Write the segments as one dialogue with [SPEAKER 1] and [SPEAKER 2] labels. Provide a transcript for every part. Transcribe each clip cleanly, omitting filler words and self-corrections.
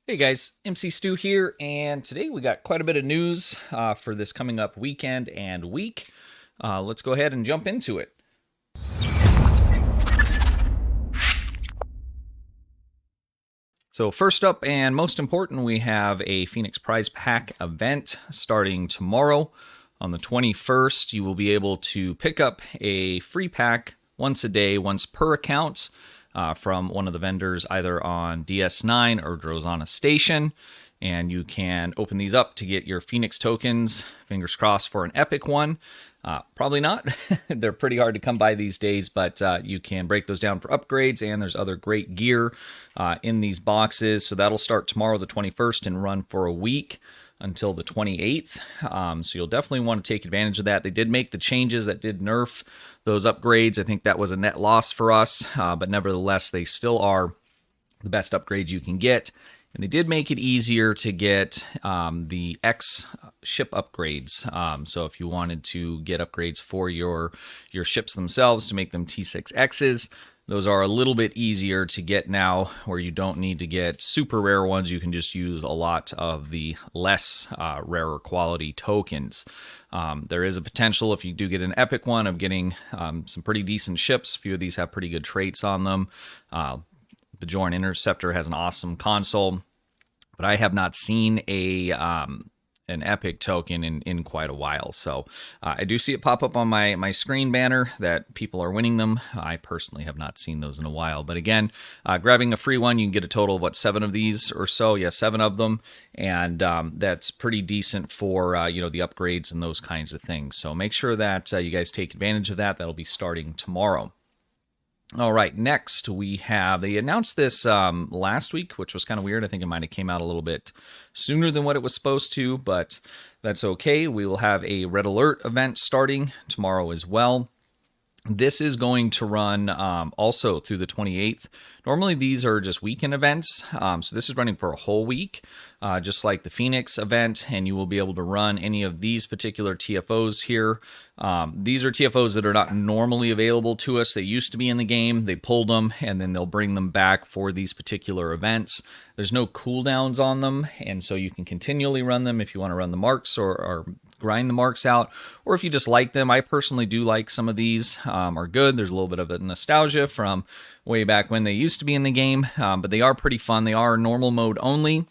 [SPEAKER 1] Hey guys, MC Stu here, and today we got quite a bit of news for this coming up weekend and week. Let's go ahead and jump into it. So first up and most important, we have a Phoenix Prize Pack event starting tomorrow. On the 21st, you will be able to pick up a free pack once a day, once per account, from one of the vendors either on DS9 or Drozana Station. And you can open these up to get your Phoenix tokens, fingers crossed for an epic one. Probably not. They're pretty hard to come by these days, but you can break those down for upgrades, and there's other great gear in these boxes. So that'll start tomorrow, the 21st, and run for a week until the 28th. So you'll definitely want to take advantage of that. They did make the changes that did nerf those upgrades. I think that was a net loss for us, but nevertheless, they still are the best upgrades you can get. And they did make it easier to get the X ship upgrades. So if you wanted to get upgrades for your ships themselves to make them T6Xs, those are a little bit easier to get now, where you don't need to get super rare ones. You can just use a lot of the less rarer quality tokens. There is a potential, if you do get an epic one, of getting some pretty decent ships. A few of these have pretty good traits on them. Bajoran Interceptor has an awesome console, but I have not seen an epic token in quite a while. So I do see it pop up on my screen banner that people are winning them. I personally have not seen those in a while. But again, grabbing a free one, you can get a total of, 7 of these or so? Yeah, 7 of them. And that's pretty decent for, the upgrades and those kinds of things. So make sure that you guys take advantage of that. That'll be starting tomorrow. All right, next they announced this last week, which was kind of weird. I think it might have came out a little bit sooner than what it was supposed to, but that's okay. We will have a Red Alert event starting tomorrow as well. This is going to run also through the 28th. Normally, these are just weekend events, so this is running for a whole week, just like the Phoenix event, and you will be able to run any of these particular TFOs here. These are TFOs that are not normally available to us. They used to be in the game. They pulled them, and then they'll bring them back for these particular events. There's no cooldowns on them, and so you can continually run them if you want to run the marks or grind the marks out, or if you just like them. I personally do like some of these, are good. There's a little bit of a nostalgia from way back when they used to be in the game, but they are pretty fun. They are normal mode only.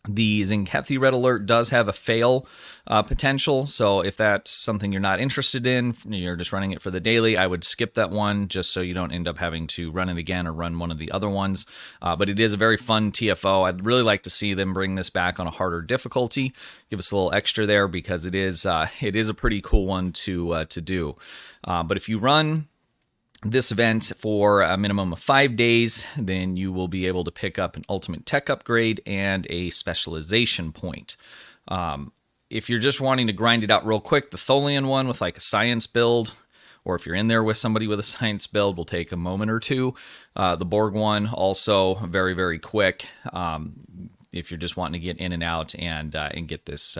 [SPEAKER 1] The Zinkethi Red Alert does have a fail potential, so if that's something you're not interested in, you're just running it for the daily, I would skip that one just so you don't end up having to run it again or run one of the other ones. But it is a very fun TFO. I'd really like to see them bring this back on a harder difficulty. Give us a little extra there, because it is a pretty cool one to do. But if you run this event for a minimum of 5 days, then you will be able to pick up an ultimate tech upgrade and a specialization point. If you're just wanting to grind it out real quick, the Tholian one with like a science build, or if you're in there with somebody with a science build, will take a moment or two. The Borg one also very, very quick. If you're just wanting to get in and out and get this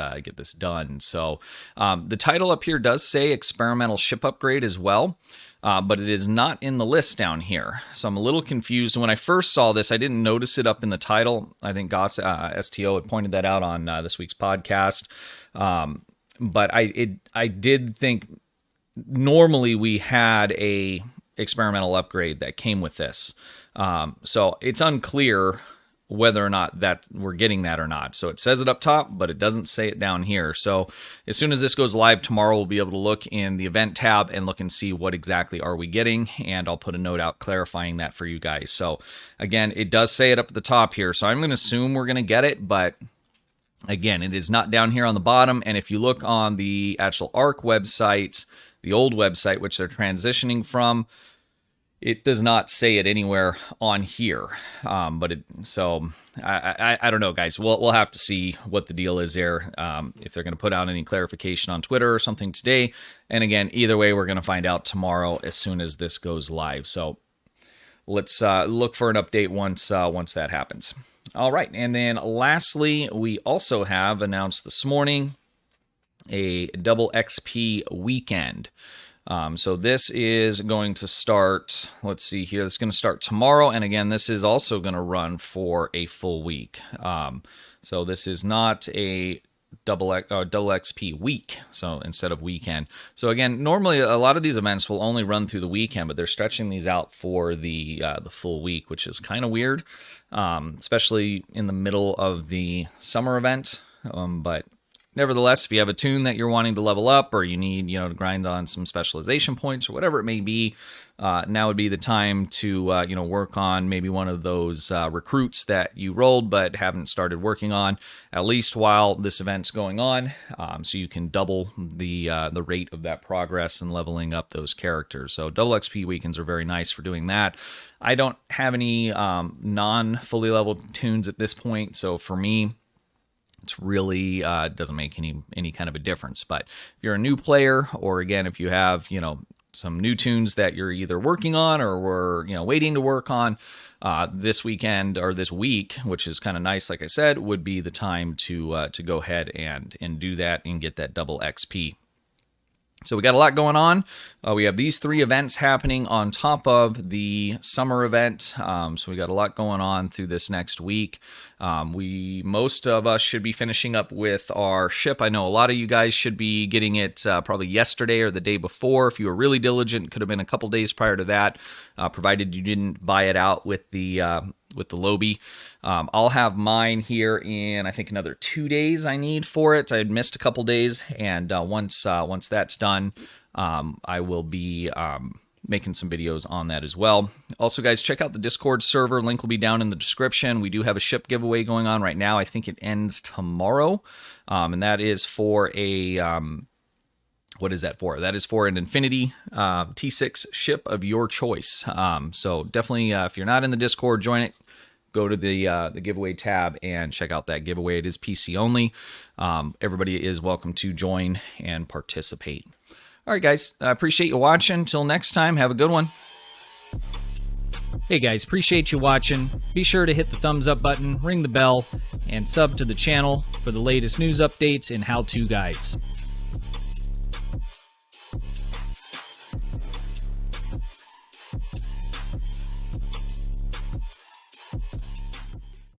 [SPEAKER 1] done. So the title up here does say experimental ship upgrade as well, but it is not in the list down here. So I'm a little confused. When I first saw this, I didn't notice it up in the title. I think Goss STO had pointed that out on this week's podcast. But I did think normally we had a experimental upgrade that came with this. So it's unclear whether or not that we're getting that or not. So it says it up top, but it doesn't say it down here. So as soon as this goes live tomorrow, we'll be able to look in the event tab and look and see what exactly are we getting. And I'll put a note out clarifying that for you guys. So again, it does say it up at the top here. So I'm going to assume we're going to get it, but again, it is not down here on the bottom. And if you look on the actual ARC website, the old website, which they're transitioning from, it does not say it anywhere on here. I don't know, guys. We'll have to see what the deal is there. If they're going to put out any clarification on Twitter or something today. And again, either way, we're going to find out tomorrow as soon as this goes live. So let's look for an update once that happens. All right. And then lastly, we also have announced this morning a Duouble XP weekend. So this is going to start, let's see here, it's going to start tomorrow. And again, this is also going to run for a full week. So this is not a double XP week, so instead of weekend. So again, normally a lot of these events will only run through the weekend, but they're stretching these out for the full week, which is kind of weird, especially in the middle of the summer event. But nevertheless, if you have a toon that you're wanting to level up, or you need, to grind on some specialization points or whatever it may be, now would be the time to, work on maybe one of those recruits that you rolled but haven't started working on, at least while this event's going on, so you can double the rate of that progress and leveling up those characters. So double XP weekends are very nice for doing that. I don't have any non-fully leveled toons at this point, so for me, it's really doesn't make any kind of a difference. But if you're a new player, or again, if you have, some new toons that you're either working on or were, waiting to work on, this weekend or this week, which is kind of nice, like I said, would be the time to go ahead and do that and get that double XP. So we got a lot going on. We have these 3 events happening on top of the summer event. So we got a lot going on through this next week. Most of us should be finishing up with our ship. I know a lot of you guys should be getting it probably yesterday or the day before. If you were really diligent, it could have been a couple days prior to that, provided you didn't buy it out with the Lobi. I'll have mine here in, I think, another 2 days I need for it. I had missed a couple days, and once that's done, I will be making some videos on that as well. Also, guys, check out the Discord server. Link will be down in the description. We do have a ship giveaway going on right now. I think it ends tomorrow, and that is for a... what is that for? That is for an Infinity T6 ship of your choice. So definitely, if you're not in the Discord, join it. Go to the giveaway tab and check out that giveaway. It is PC only. Everybody is welcome to join and participate. All right, guys. I appreciate you watching. Until next time, have a good one. Hey guys, appreciate you watching. Be sure to hit the thumbs up button, ring the bell, and sub to the channel for the latest news updates and how-to guides.